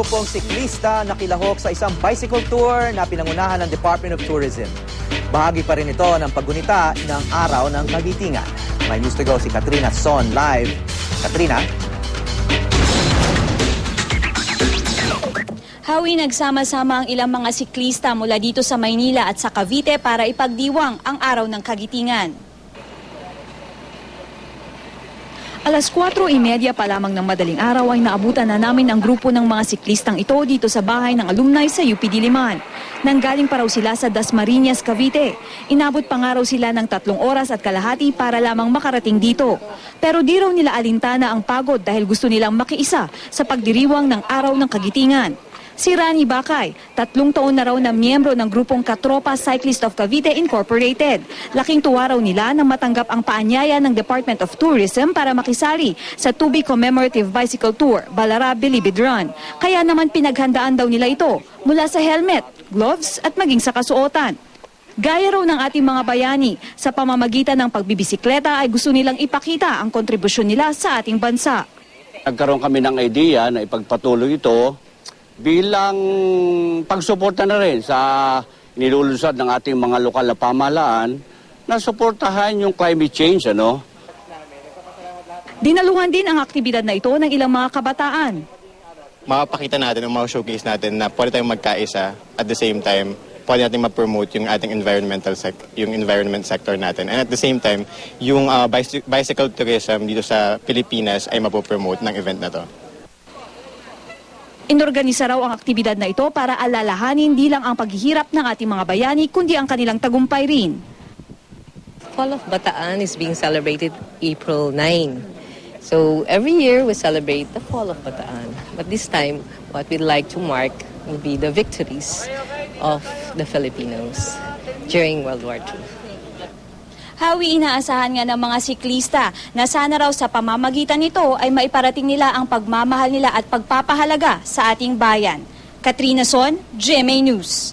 grupong siklista na kilahok sa isang bicycle tour na pinangunahan ng Department of Tourism. Bahagi pa rin ito ng paggunita ng Araw ng Kagitingan. May news to go si Katrina Son live. Katrina? Hawi, nagsama-sama ang ilang mga siklista mula dito sa Maynila at sa Cavite para ipagdiwang ang Araw ng Kagitingan. Alas 4:30 pa lamang ng madaling araw ay naabutan na namin ang grupo ng mga siklistang ito dito sa bahay ng alumni sa UP Diliman. Nanggaling pa raw sila sa Dasmariñas, Cavite. Inabot pa nga raw sila ng 3 oras at kalahati para lamang makarating dito. Pero di raw nila alintana ang pagod dahil gusto nilang makiisa sa pagdiriwang ng Araw ng Kagitingan. Si Rani Bakay, 3 taon na raw na miyembro ng grupong Katropa Cyclist of Cavite Incorporated. Laking tuwa raw nila nang matanggap ang paanyaya ng Department of Tourism para makisali sa Tubi Commemorative Bicycle Tour, Balara Bilibid Run. Kaya naman pinaghandaan daw nila ito mula sa helmet, gloves at maging sa kasuotan. Gaya raw ng ating mga bayani, sa pamamagitan ng pagbibisikleta ay gusto nilang ipakita ang kontribusyon nila sa ating bansa. Nagkaroon kami ng idea na ipagpatuloy ito bilang pagsuporta na rin sa nilulunsad ng ating mga lokal na pamahalaan na suportahan yung climate change, ano? Dinaluhan din ang aktibidad na ito ng ilang mga kabataan. Mapapakita natin o ma-showcase natin na pwede tayong magkaisa at the same time, pwede natin ma-promote yung ating environment sector natin. And at the same time, yung bicycle tourism dito sa Pilipinas ay mapopromote ng event na to. Inorganisa raw ang aktibidad na ito para alalahanin di lang ang paghihirap ng ating mga bayani kundi ang kanilang tagumpay rin. Fall of Bataan is being celebrated April 9. So every year we celebrate the Fall of Bataan. But this time, what we'd like to mark will be the victories of the Filipinos during World War II. Hawi, inaasahan nga ng mga siklista na sana raw sa pamamagitan nito ay maiparating nila ang pagmamahal nila at pagpapahalaga sa ating bayan. Katrina Son, GMA News.